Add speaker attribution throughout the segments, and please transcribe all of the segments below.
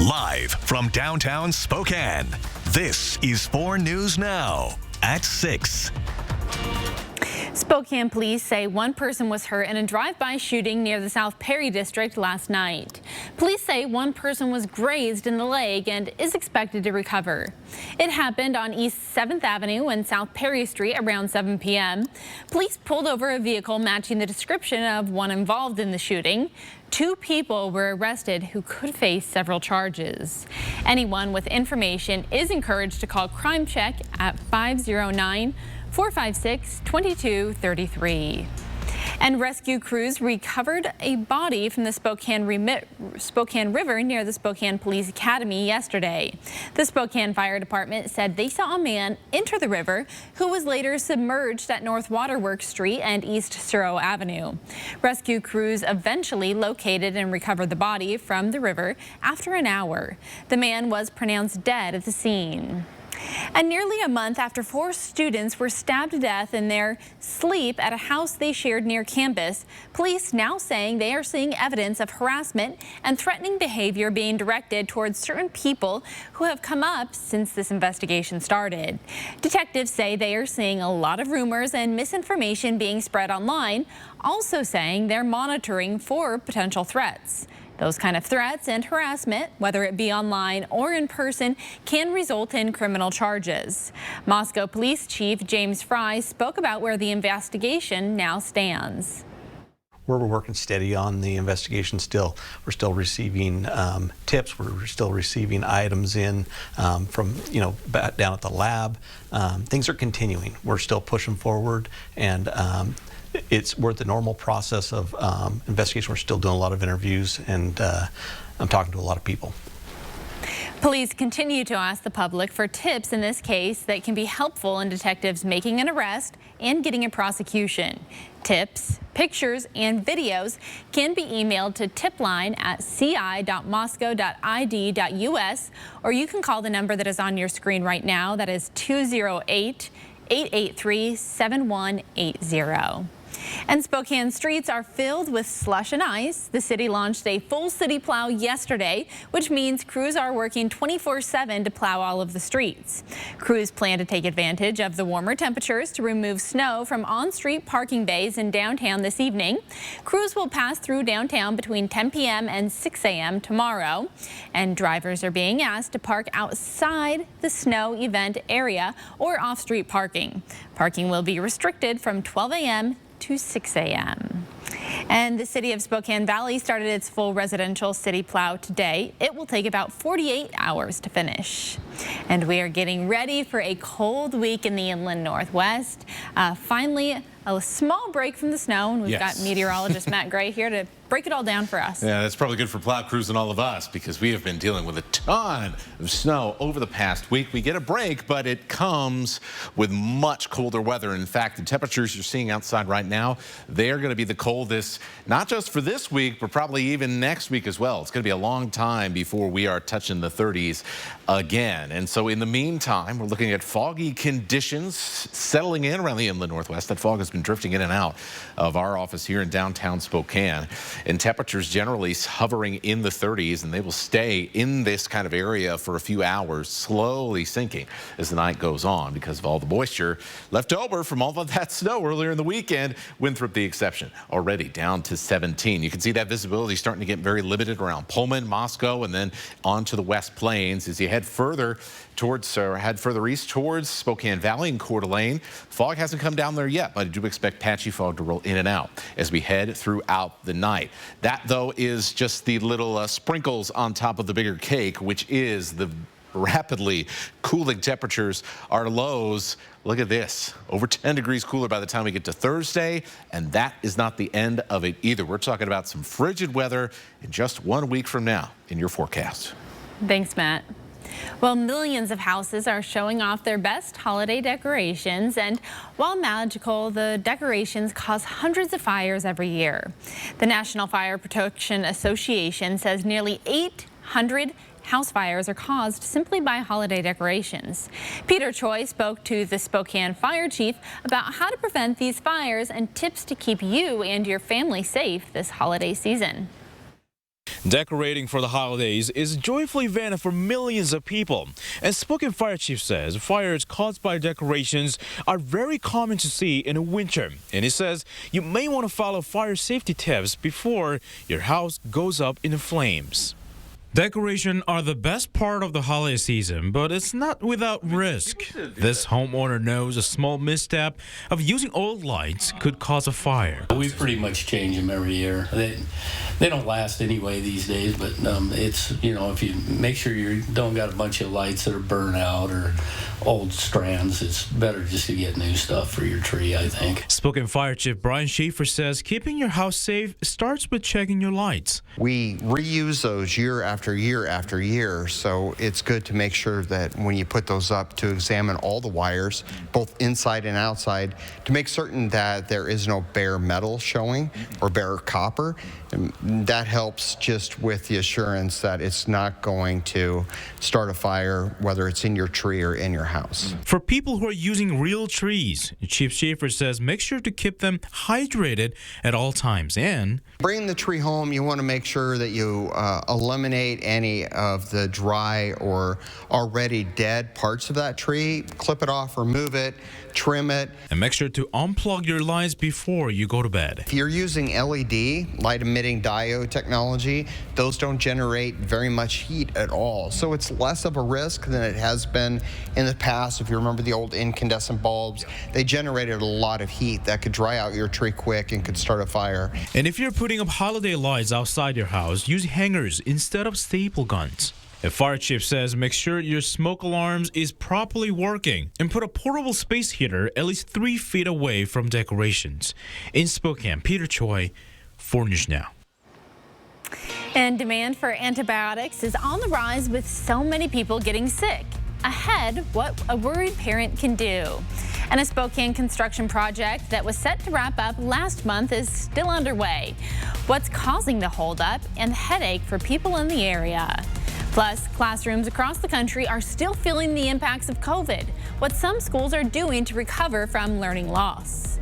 Speaker 1: Live from downtown Spokane, this is 4 News Now at 6.
Speaker 2: Spokane police say one person was hurt in a drive-by shooting near the South Perry district last night. Police say one person was grazed in the leg and is expected to recover. It happened on East 7th Avenue and South Perry Street around 7 p.m. Police pulled over a vehicle matching the description of one involved in the shooting. 2 people were arrested who could face several charges. Anyone with information is encouraged to call Crime Check at 509-456-2233. And rescue crews recovered a body from the Spokane River near the Spokane Police Academy yesterday. The Spokane Fire Department said they saw a man enter the river who was later submerged at North Waterworks Street and East Suro Avenue. Rescue crews eventually located and recovered the body from the river after an hour. The man was pronounced dead at the scene. And nearly a month after 4 students were stabbed to death in their sleep at a house they shared near campus, police now saying they are seeing evidence of harassment and threatening behavior being directed towards certain people who have come up since this investigation started. Detectives say they are seeing a lot of rumors and misinformation being spread online, also saying they're monitoring for potential threats. Those kind of threats and harassment, whether it be online or in person, can result in criminal charges. Moscow Police Chief James Fry spoke about where the investigation now stands.
Speaker 3: We're working steady on the investigation still. We're still receiving tips. We're still receiving items in from, down at the lab. Things are continuing. We're still pushing forward, and we're at the normal process of investigation. We're still doing a lot of interviews, and I'm talking to a lot of people.
Speaker 2: Police continue to ask the public for tips in this case that can be helpful in detectives making an arrest and getting a prosecution. Tips, pictures, and videos can be emailed to tipline@ci.moscow.id.us, or you can call the number that is on your screen right now. That is 208-883-7180. And Spokane streets are filled with slush and ice. The city launched a full city plow yesterday, which means crews are working 24/7 to plow all of the streets. Crews plan to take advantage of the warmer temperatures to remove snow from on-street parking bays in downtown this evening. Crews will pass through downtown between 10 p.m. and 6 a.m. tomorrow. And drivers are being asked to park outside the snow event area or off-street parking. Parking will be restricted from 12 a.m. to 6 a.m. And the city of Spokane Valley started its full residential city plow today. It will take about 48 hours to finish. And we are getting ready for a cold week in the inland Northwest. Finally, a small break from the snow, and we've got meteorologist Matt Gray here to break it all down for us.
Speaker 4: Yeah, that's probably good for plow crews and all of us, because we have been dealing with a ton of snow over the past week. We get a break, but it comes with much colder weather. In fact, the temperatures you're seeing outside right now, they're going to be the coldest, not just for this week, but probably even next week as well. It's going to be a long time before we are touching the 30s again. And so in the meantime, we're looking at foggy conditions settling in around the inland Northwest. That fog has been drifting in and out of our office here in downtown Spokane. And temperatures generally hovering in the 30s, and they will stay in this kind of area for a few hours, slowly sinking as the night goes on because of all the moisture left over from all of that snow earlier in the weekend. Winthrop the exception, already down to 17. You can see that visibility starting to get very limited around Pullman, Moscow, and then onto the West Plains as you head further towards, or head further east towards Spokane Valley and Coeur d'Alene. Fog hasn't come down there yet, but I do expect patchy fog to roll in and out as we head throughout the night. That, though, is just the little sprinkles on top of the bigger cake, which is the rapidly cooling temperatures. Our lows, look at this, over 10 degrees cooler by the time we get to Thursday, and that is not the end of it either. We're talking about some frigid weather in just 1 week from now in your forecast.
Speaker 2: Thanks, Matt. Well, millions of houses are showing off their best holiday decorations, and while magical, the decorations cause hundreds of fires every year. The National Fire Protection Association says nearly 800 house fires are caused simply by holiday decorations. Peter Choi spoke to the Spokane Fire Chief about how to prevent these fires and tips to keep you and your family safe this holiday season.
Speaker 5: Decorating for the holidays is a joyful event for millions of people. And Spokane Fire Chief says fires caused by decorations are very common to see in the winter. And he says you may want to follow fire safety tips before your house goes up in flames. Decorations are the best part of the holiday season, but it's not without risk. This homeowner knows a small misstep of using old lights could cause a fire.
Speaker 6: We pretty much change them every year. They don't last anyway these days, but it's, if you make sure you don't got a bunch of lights that are burnt out or old strands, it's better just to get new stuff for your tree, I think.
Speaker 5: Spokane Fire Chief Brian Schaefer says keeping your house safe starts with checking your lights.
Speaker 7: We reuse those year after year after year, so it's good to make sure that when you put those up to examine all the wires, both inside and outside, to make certain that there is no bare metal showing or bare copper. And that helps just with the assurance that it's not going to start a fire, whether it's in your tree or in your house.
Speaker 5: For people who are using real trees, Chief Schaefer says make sure to keep them hydrated at all times. And
Speaker 7: bringing the tree home, you want to make sure that you eliminate any of the dry or already dead parts of that tree. Clip it off, remove it, trim it.
Speaker 5: And make sure to unplug your lights before you go to bed.
Speaker 7: If you're using LED, light emitting diode technology, those don't generate very much heat at all. So it's less of a risk than it has been in the past. If you remember the old incandescent bulbs, they generated a lot of heat that could dry out your tree quick and could start a fire.
Speaker 5: And if you're putting up holiday lights outside your house, use hangers instead of staple guns. The fire chief says make sure your smoke alarms is properly working and put a portable space heater at least 3 feet away from decorations. In Spokane, Peter Choi, 4 News Now.
Speaker 2: And demand for antibiotics is on the rise with so many people getting sick. Ahead, what a worried parent can do. And a Spokane construction project that was set to wrap up last month is still underway. What's causing the holdup and headache for people in the area? Plus, classrooms across the country are still feeling the impacts of COVID, what some schools are doing to recover from learning loss.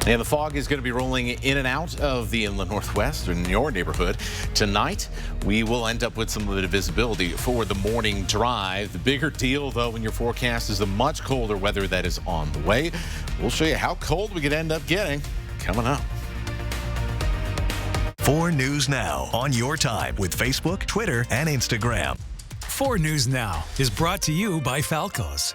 Speaker 4: And the fog is going to be rolling in and out of the inland northwest in your neighborhood. Tonight, we will end up with some limited visibility for the morning drive. The bigger deal, though, in your forecast is the much colder weather that is on the way. We'll show you how cold we could end up getting coming up.
Speaker 1: 4 News Now on your time with Facebook, Twitter, and Instagram.
Speaker 8: 4 News Now is brought to you by Falco's.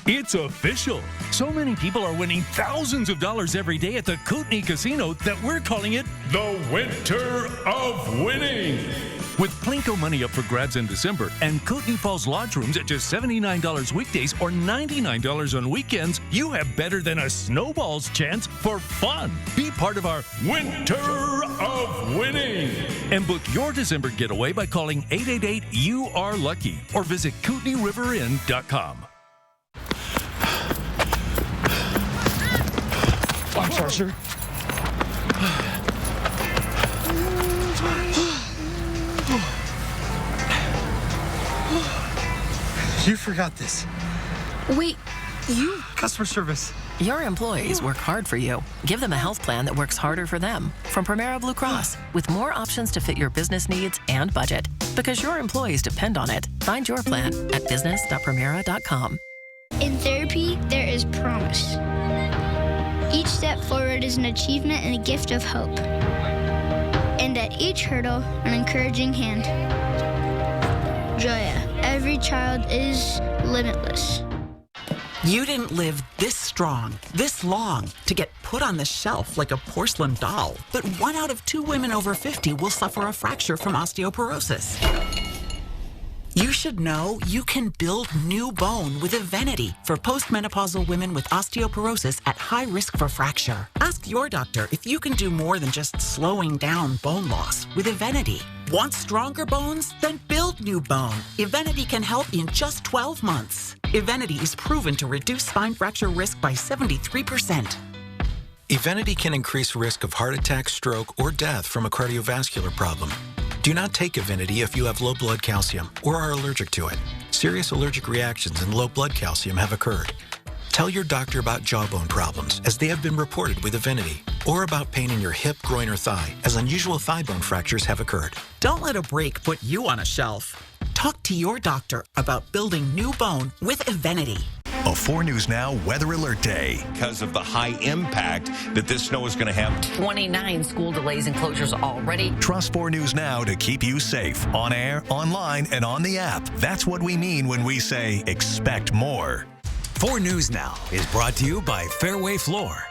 Speaker 9: It's official. So many people are winning thousands of dollars every day at the Kootenai Casino that we're calling it the Winter of Winning. With Plinko money up for grabs in December and Kootenai Falls Lodge rooms at just $79 weekdays or $99 on weekends, you have better than a snowball's chance for fun. Be part of our Winter of Winning. And book your December getaway by calling 888-YOU-ARE-LUCKY or visit KootenaiRiverInn.com.
Speaker 8: Watch, Archer. You forgot this.
Speaker 10: Wait, you...
Speaker 8: Customer service.
Speaker 10: Your employees work hard for you. Give them a health plan that works harder for them. From Primera Blue Cross, with more options to fit your business needs and budget. Because your employees depend on it. Find your plan at business.primera.com.
Speaker 11: In therapy, there is promise. Each step forward is an achievement and a gift of hope. And at each hurdle, an encouraging hand. Joya, every child is limitless.
Speaker 12: You didn't live this strong, this long, to get put on the shelf like a porcelain doll. But 1 out of 2 women over 50 will suffer a fracture from osteoporosis. You should know you can build new bone with Evenity for postmenopausal women with osteoporosis at high risk for fracture. Ask your doctor if you can do more than just slowing down bone loss with Evenity. Want stronger bones? Then build new bone. Evenity can help in just 12 months. Evenity is proven to reduce spine fracture risk by 73%.
Speaker 13: Evenity can increase risk of heart attack, stroke, or death from a cardiovascular problem. Do not take Evenity if you have low blood calcium or are allergic to it. Serious allergic reactions and low blood calcium have occurred. Tell your doctor about jawbone problems, as they have been reported with Evenity, or about pain in your hip, groin, or thigh, as unusual thigh bone fractures have occurred.
Speaker 12: Don't let a break put you on a shelf. Talk to your doctor about building new bone with Evenity.
Speaker 1: A 4 News Now Weather Alert Day.
Speaker 14: Because of the high impact that this snow is going to have.
Speaker 15: 29 school delays and closures already.
Speaker 1: Trust 4 News Now to keep you safe on air, online, and on the app. That's what we mean when we say expect more.
Speaker 8: 4 News Now is brought to you by Fairway Floor.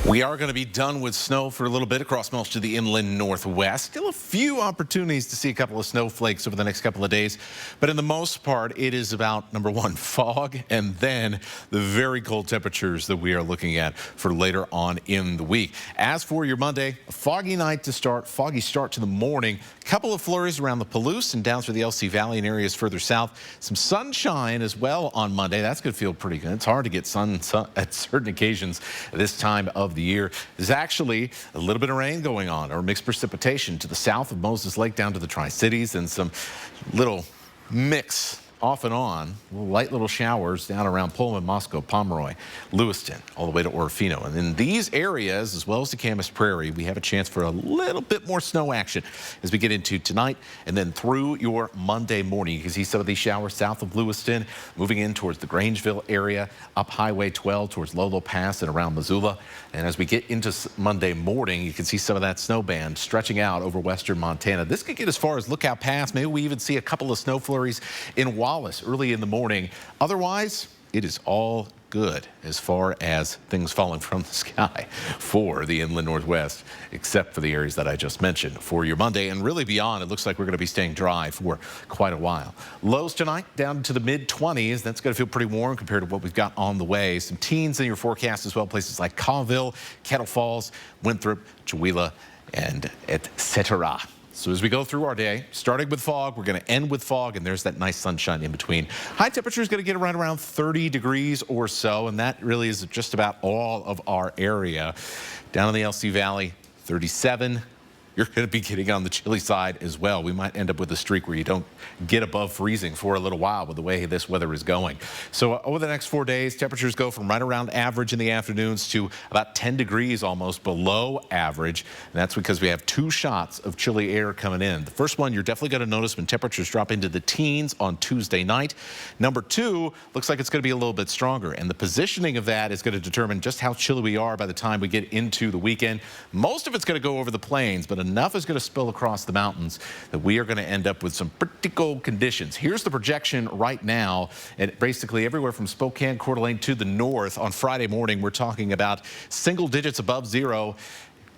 Speaker 4: We are going to be done with snow for a little bit across most of the inland northwest. Still a few opportunities to see a couple of snowflakes over the next couple of days. But in the most part, it is about, number one, fog, and then the very cold temperatures that we are looking at for later on in the week. As for your Monday, a foggy night to start, foggy start to the morning. A couple of flurries around the Palouse and down through the LC Valley and areas further south. Some sunshine as well on Monday. That's going to feel pretty good. It's hard to get sun at certain occasions this time of the year. There's actually a little bit of rain going on, or mixed precipitation to the south of Moses Lake down to the Tri-Cities, and some little mix off and on, light little showers down around Pullman, Moscow, Pomeroy, Lewiston, all the way to Orofino. And in these areas, as well as the Camas Prairie, we have a chance for a little bit more snow action as we get into tonight and then through your Monday morning. You can see some of these showers south of Lewiston, moving in towards the Grangeville area, up Highway 12 towards Lolo Pass and around Missoula. And as we get into Monday morning, you can see some of that snow band stretching out over western Montana. This could get as far as Lookout Pass. Maybe we even see a couple of snow flurries in Wallace early in the morning. Otherwise, it is all good as far as things falling from the sky for the inland northwest, except for the areas that I just mentioned. For your Monday and really beyond, it looks like we're going to be staying dry for quite a while. Lows tonight down to the mid-20s. That's going to feel pretty warm compared to what we've got on the way. Some teens in your forecast as well. Places like Colville, Kettle Falls, Winthrop, Chewelah, and etc. So as we go through our day, starting with fog, we're going to end with fog, and there's that nice sunshine in between. High temperature is going to get around 30 degrees or so, and that really is just about all of our area. Down in the LC Valley, 37. You're going to be getting on the chilly side as well. We might end up with a streak where you don't get above freezing for a little while with the way this weather is going. So over the next 4 days, temperatures go from right around average in the afternoons to about 10 degrees almost below average. And that's because we have 2 shots of chilly air coming in. The first one you're definitely going to notice when temperatures drop into the teens on Tuesday night. Number 2 looks like it's going to be a little bit stronger. And the positioning of that is going to determine just how chilly we are by the time we get into the weekend. Most of it's going to go over the plains, but enough is going to spill across the mountains that we are going to end up with some pretty cold conditions. Here's the projection right now, and basically everywhere from Spokane, Coeur d'Alene to the north on Friday morning, we're talking about single digits above zero.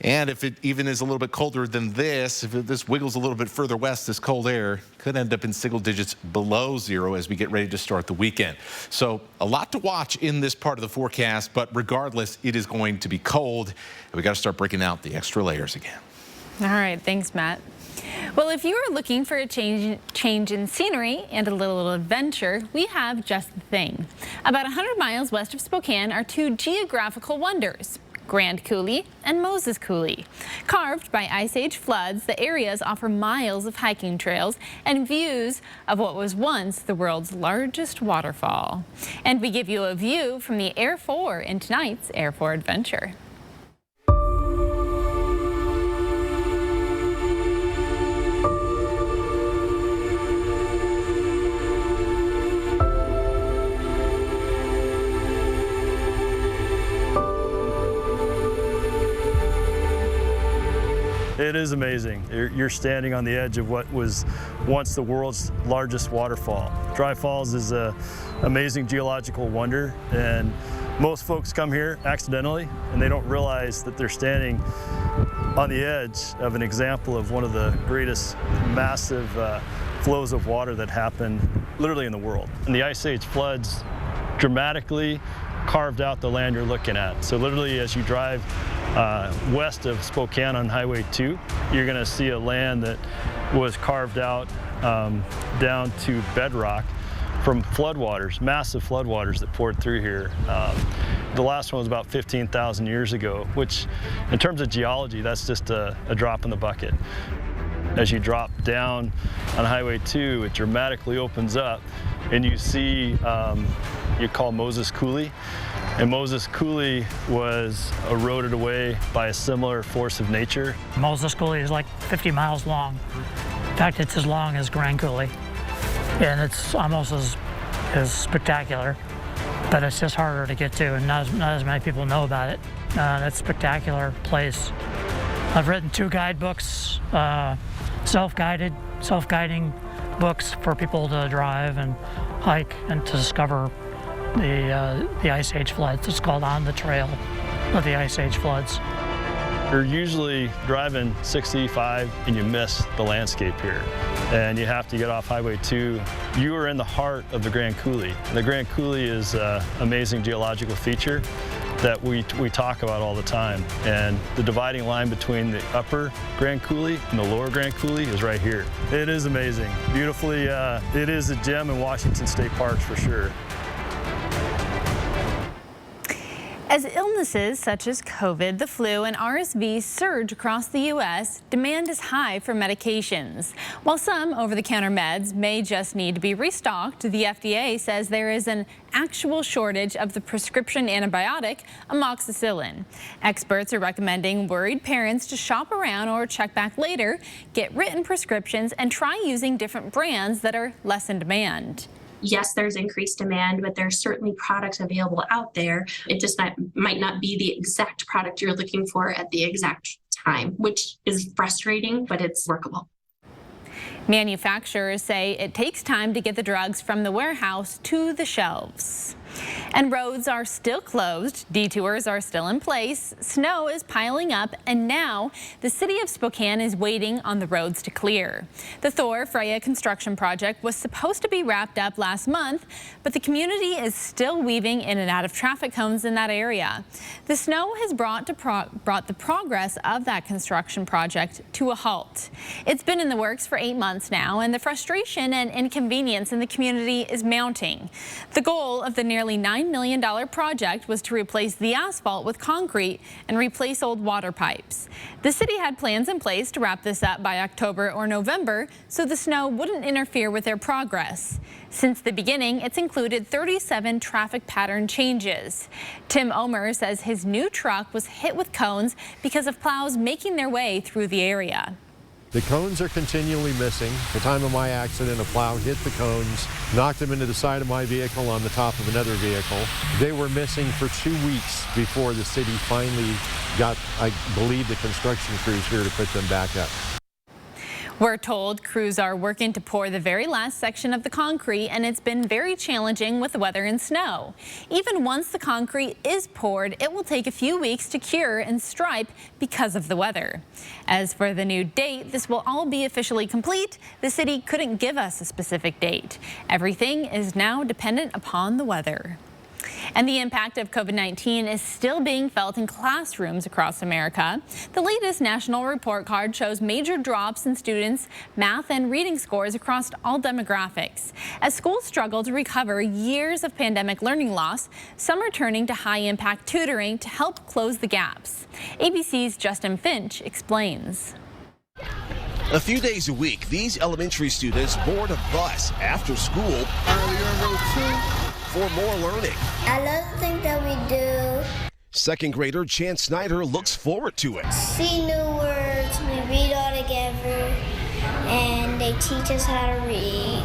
Speaker 4: And if it even is a little bit colder than this, if this wiggles a little bit further west, this cold air could end up in single digits below zero as we get ready to start the weekend. So a lot to watch in this part of the forecast, but regardless, it is going to be cold. And we got to start breaking out the extra layers again.
Speaker 2: All right, thanks, Matt. Well, if you are looking for a change in scenery and a little adventure, we have just the thing. About 100 miles west of Spokane are 2 geographical wonders, Grand Coulee and Moses Coulee. Carved by Ice Age floods, the areas offer miles of hiking trails and views of what was once the world's largest waterfall. And we give you a view from the Air 4 in tonight's Air 4 Adventure.
Speaker 16: It is amazing. You're standing on the edge of what was once the world's largest waterfall. Dry Falls is an amazing geological wonder, and most folks come here accidentally and they don't realize that they're standing on the edge of an example of one of the greatest massive flows of water that happened literally in the world. And the Ice Age floods dramatically carved out the land you're looking at. So literally as you drive west of Spokane on Highway 2, you're going to see a land that was carved out down to bedrock from floodwaters, massive floodwaters that poured through here. The last one was about 15,000 years ago, which in terms of geology, that's just a drop in the bucket. As you drop down on Highway 2, it dramatically opens up, and you see you call Moses Coulee. And Moses Coulee was eroded away by a similar force of nature.
Speaker 17: Moses Coulee is like 50 miles long. In fact, it's as long as Grand Coulee. And it's almost as spectacular, but it's just harder to get to, and not as many people know about it. That's a spectacular place. I've written 2 guidebooks, self-guiding books for people to drive and hike and to discover the Ice Age floods. It's called On the Trail of the Ice Age Floods.
Speaker 16: You're usually driving 65 and you miss the landscape here, and you have to get off Highway 2. You are in the heart of the Grand Coulee. The Grand Coulee is an amazing geological feature that we talk about all the time, and the dividing line between the upper Grand Coulee and the lower Grand Coulee is right here. It is amazing. Beautifully, it is a gem in Washington State Parks for sure.
Speaker 2: As illnesses such as COVID, the flu, and RSV surge across the U.S., demand is high for medications. While some over-the-counter meds may just need to be restocked, the FDA says there is an actual shortage of the prescription antibiotic amoxicillin. Experts are recommending worried parents to shop around or check back later, get written prescriptions, and try using different brands that are less in demand.
Speaker 18: Yes, there's increased demand, but there's certainly products available out there. It just might not be the exact product you're looking for at the exact time, which is frustrating, but it's workable.
Speaker 2: Manufacturers say it takes time to get the drugs from the warehouse to the shelves. And roads are still closed, detours are still in place, snow is piling up, and now the city of Spokane is waiting on the roads to clear. The Thor Freya construction project was supposed to be wrapped up last month, but the community is still weaving in and out of traffic cones in that area. The snow has brought the progress of that construction project to a halt. It's been in the works for 8 months now, and the frustration and inconvenience in the community is mounting. The goal of the nearly $9 million project was to replace the asphalt with concrete and replace old water pipes. The city had plans in place to wrap this up by October or November so the snow wouldn't interfere with their progress. Since the beginning, it's included 37 traffic pattern changes. Tim Omer says his new truck was hit with cones because of plows making their way through the area.
Speaker 19: The cones are continually missing. At the time of my accident, a plow hit the cones, knocked them into the side of my vehicle on the top of another vehicle. They were missing for 2 weeks before the city finally got, I believe, the construction crews here to put them back up.
Speaker 2: We're told crews are working to pour the very last section of the concrete, and it's been very challenging with the weather and snow. Even once the concrete is poured, it will take a few weeks to cure and stripe because of the weather. As for the new date, this will all be officially complete. The city couldn't give us a specific date. Everything is now dependent upon the weather. And the impact of COVID-19 is still being felt in classrooms across America. The latest national report card shows major drops in students' math and reading scores across all demographics. As schools struggle to recover years of pandemic learning loss, some are turning to high-impact tutoring to help close the gaps. ABC's Justin Finch explains.
Speaker 20: A few days a week, these elementary students board a bus after school for more learning.
Speaker 11: I love the things that we do.
Speaker 20: Second grader Chance Snyder looks forward to it.
Speaker 11: See new words, we read all together, and they teach us how to read,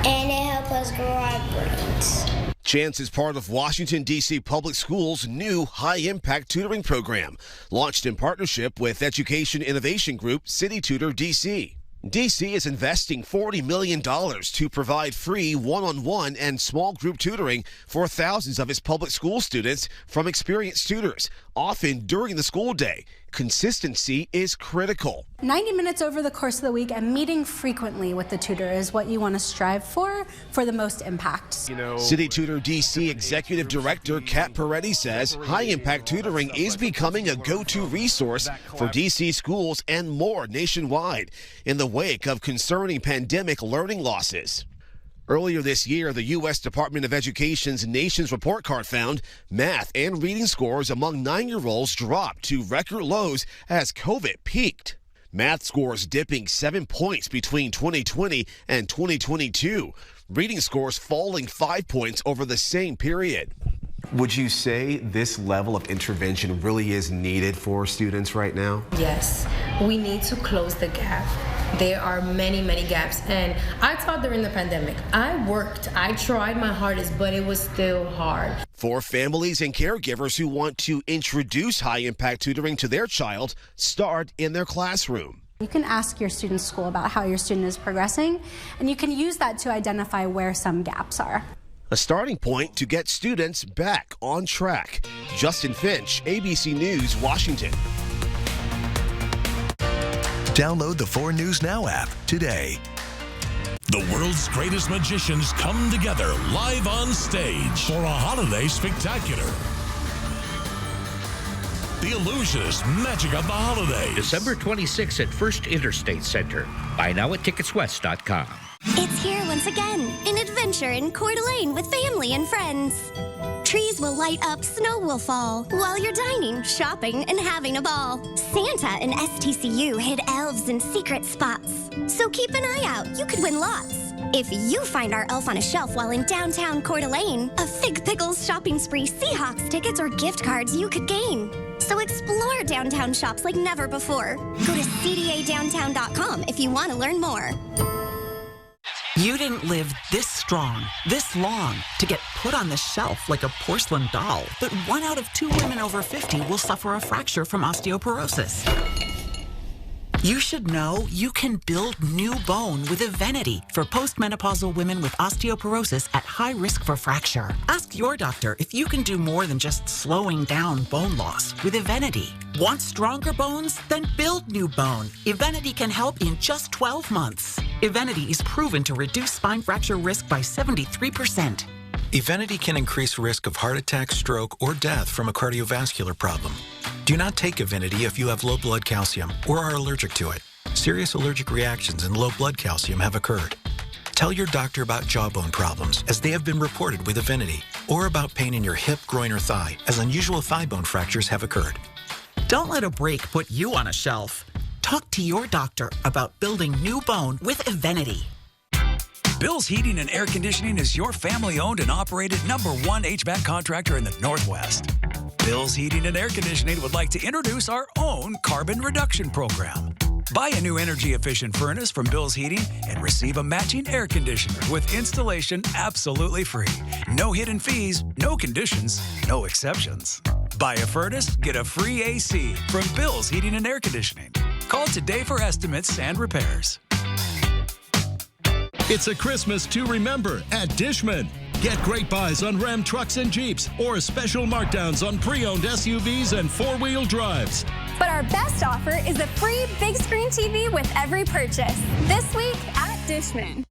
Speaker 11: and they help us grow our brains.
Speaker 20: Chance is part of Washington, D.C. Public Schools' new high-impact tutoring program, launched in partnership with education innovation group City Tutor DC. DC is investing $40 million to provide free one-on-one and small group tutoring for thousands of its public school students from experienced tutors, often during the school day. Consistency is critical.
Speaker 21: 90 minutes over the course of the week and meeting frequently with the tutor is what you want to strive for the most impact.
Speaker 20: City Tutor DC Executive Director Kat Peretti says high-impact tutoring is becoming a go-to resource for DC schools and more nationwide in the wake of concerning pandemic learning losses. Earlier this year, the U.S. Department of Education's Nations Report Card found math and reading scores among 9-year-olds dropped to record lows as COVID peaked. Math scores dipping 7 points between 2020 and 2022. Reading scores falling 5 points over the same period.
Speaker 3: Would you say this level of intervention really is needed for students right now?
Speaker 22: Yes, we need to close the gap. There are many, many gaps, and I taught during the pandemic. I worked, I tried my hardest, but it was still hard.
Speaker 20: For families and caregivers who want to introduce high-impact tutoring to their child, start in their classroom.
Speaker 21: You can ask your student's school about how your student is progressing, and you can use that to identify where some gaps are.
Speaker 20: A starting point to get students back on track. Justin Finch, ABC News, Washington.
Speaker 1: Download the 4 News Now app today.
Speaker 23: The world's greatest magicians come together live on stage for a holiday spectacular. The Illusionist Magic of the Holidays.
Speaker 24: December 26th at First Interstate Center. Buy now at ticketswest.com.
Speaker 25: It's here once again, an adventure in Coeur d'Alene with family and friends. Trees will light up, snow will fall, while you're dining, shopping, and having a ball. Santa and STCU hid elves in secret spots. So keep an eye out, you could win lots. If you find our elf on a shelf while in downtown Coeur d'Alene, a Fig Pickles shopping spree, Seahawks tickets, or gift cards you could gain. So explore downtown shops like never before. Go to cdadowntown.com if you want to learn more.
Speaker 12: You didn't live this strong, this long, to get put on the shelf like a porcelain doll. But 1 out of 2 women over 50 will suffer a fracture from osteoporosis. You should know you can build new bone with Evenity for postmenopausal women with osteoporosis at high risk for fracture. Ask your doctor if you can do more than just slowing down bone loss with Evenity. Want stronger bones? Then build new bone. Evenity can help in just 12 months. Evenity is proven to reduce spine fracture risk by 73%.
Speaker 13: Evenity can increase risk of heart attack, stroke, or death from a cardiovascular problem. Do not take Evenity if you have low blood calcium or are allergic to it. Serious allergic reactions and low blood calcium have occurred. Tell your doctor about jawbone problems, as they have been reported with Evenity, or about pain in your hip, groin, or thigh, as unusual thigh bone fractures have occurred.
Speaker 12: Don't let a break put you on a shelf. Talk to your doctor about building new bone with Evenity.
Speaker 8: Bill's Heating and Air Conditioning is your family-owned and operated #1 HVAC contractor in the Northwest. Bill's Heating and Air Conditioning would like to introduce our own carbon reduction program. Buy a new energy-efficient furnace from Bill's Heating and receive a matching air conditioner with installation absolutely free. No hidden fees, no conditions, no exceptions. Buy a furnace, get a free AC from Bill's Heating and Air Conditioning. Call today for estimates and repairs.
Speaker 23: It's a Christmas to remember at Dishman. Get great buys on Ram trucks and Jeeps or special markdowns on pre-owned SUVs and 4-wheel drives.
Speaker 26: But our best offer is a free big screen TV with every purchase. This week at Dishman.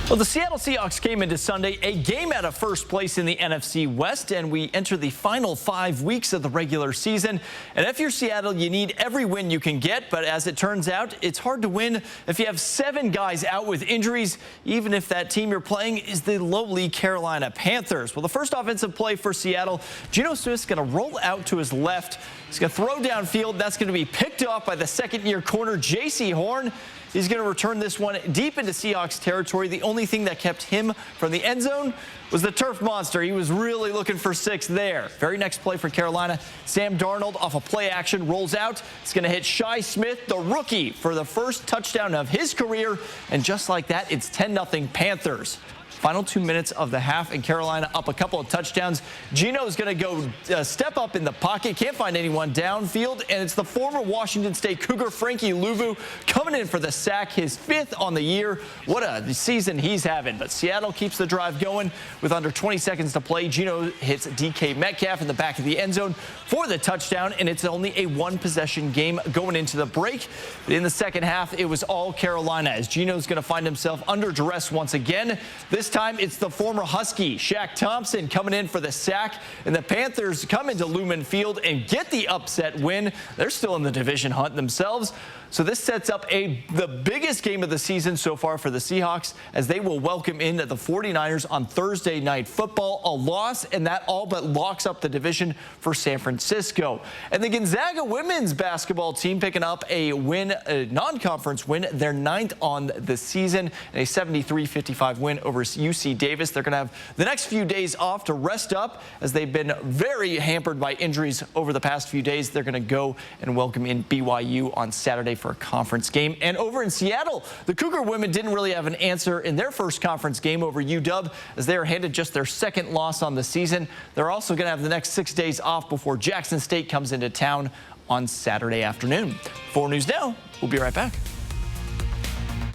Speaker 27: Well, the Seattle Seahawks came into Sunday a game out of first place in the NFC West, and we enter the final 5 weeks of the regular season. And if you're Seattle, you need every win you can get, but as it turns out, it's hard to win if you have 7 guys out with injuries, even if that team you're playing is the lowly Carolina Panthers. Well, the first offensive play for Seattle, Geno Smith's going to roll out to his left. He's going to throw downfield. That's going to be picked off by the second-year corner, J.C. Horn. He's going to return this one deep into Seahawks territory. The only thing that kept him from the end zone was the turf monster. He was really looking for 6 there. Very next play for Carolina, Sam Darnold off a play action rolls out. It's going to hit Shi Smith, the rookie, for the first touchdown of his career. And just like that, it's 10-0 Panthers. Final 2 minutes of the half, and Carolina up a couple of touchdowns. Geno's going to go step up in the pocket. Can't find anyone downfield, and it's the former Washington State Cougar, Frankie Louvu, coming in for the sack, his 5th on the year. What a season he's having. But Seattle keeps the drive going with under 20 seconds to play. Geno hits DK Metcalf in the back of the end zone for the touchdown, and it's only a 1-possession game going into the break. But in the second half, it was all Carolina, as Geno's going to find himself under duress once again. This This time, it's the former Husky, Shaq Thompson, coming in for the sack. And the Panthers come into Lumen Field and get the upset win. They're still in the division hunt themselves. So this sets up the biggest game of the season so far for the Seahawks, as they will welcome in the 49ers on Thursday Night Football. A loss, and that all but locks up the division for San Francisco. And the Gonzaga women's basketball team picking up a win, a non-conference win, their 9th on the season, and a 73-55 win over UC Davis. They're going to have the next few days off to rest up, as they've been very hampered by injuries over the past few days. They're going to go and welcome in BYU on Saturday for a conference game. And over in Seattle, the Cougar women didn't really have an answer in their first conference game over UW, as they are handed just their 2nd loss on the season. They're also going to have the next 6 days off before Jackson State comes into town on Saturday afternoon. 4 News Now, we'll be right back.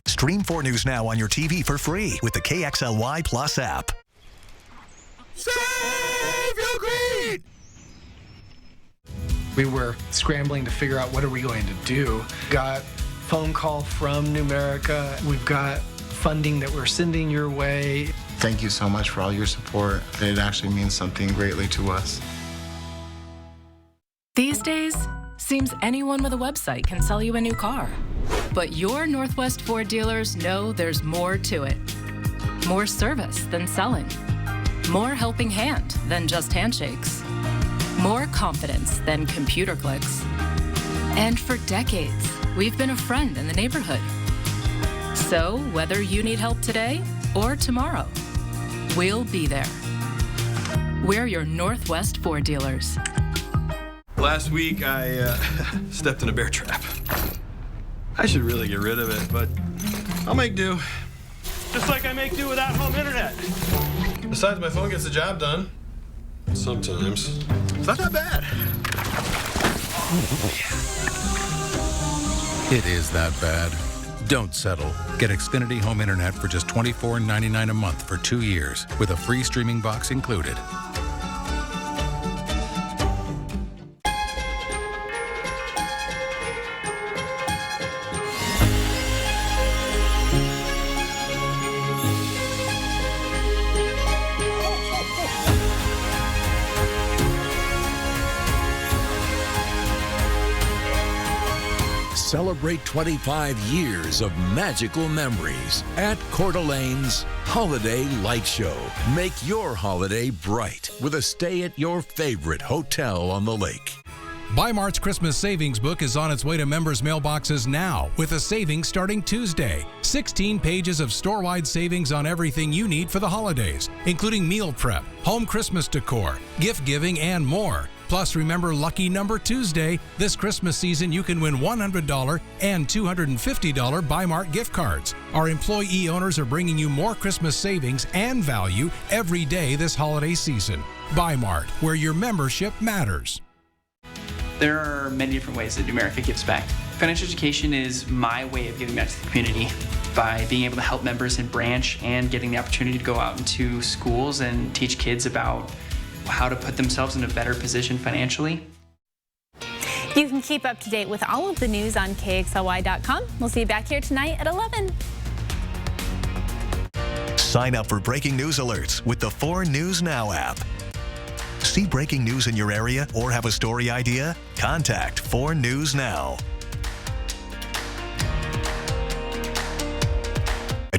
Speaker 1: Stream 4 News Now on your TV for free with the KXLY Plus app.
Speaker 5: Save your greed!
Speaker 6: We were scrambling to figure out what are we going to do. Got phone call from Numerica. We've got funding that we're sending your way.
Speaker 7: Thank you so much for all your support. It actually means something greatly to us.
Speaker 9: These days, seems anyone with a website can sell you a new car. But your Northwest Ford dealers know there's more to it. More service than selling. More helping hand than just handshakes. More confidence than computer clicks. And for decades, we've been a friend in the neighborhood. So whether you need help today or tomorrow, we'll be there. We're your Northwest Ford dealers.
Speaker 10: Last week, I stepped in a bear trap. I should really get rid of it, but I'll make do. Just like I make do without home internet. Besides, my phone gets the job done. Sometimes. It's not that bad.
Speaker 14: It is that bad. Don't settle. Get Xfinity Home Internet for just $24.99 a month for 2 years, with a free streaming box included.
Speaker 15: Celebrate 25 years of magical memories at Coeur d'Alene's Holiday Light Show. Make your holiday bright with a stay at your favorite hotel on the lake.
Speaker 28: Bi-Mart's Christmas Savings Book is on its way to members' mailboxes now, with a savings starting Tuesday. 16 pages of store-wide savings on everything you need for the holidays, including meal prep, home Christmas decor, gift giving, and more. Plus, remember Lucky Number Tuesday. This Christmas season, you can win $100 and $250 Bi-Mart gift cards. Our employee owners are bringing you more Christmas savings and value every day this holiday season. Bi-Mart, where your membership matters.
Speaker 29: There are many different ways that Numerica gives back. Financial education is my way of giving back to the community by being able to help members in branch and getting the opportunity to go out into schools and teach kids about how to put themselves in a better position financially.
Speaker 2: You can keep up to date with all of the news on KXLY.com. We'll see you back here tonight at 11.
Speaker 1: Sign up for breaking news alerts with the 4 News Now app. See breaking news in your area or have a story idea? Contact 4 News Now.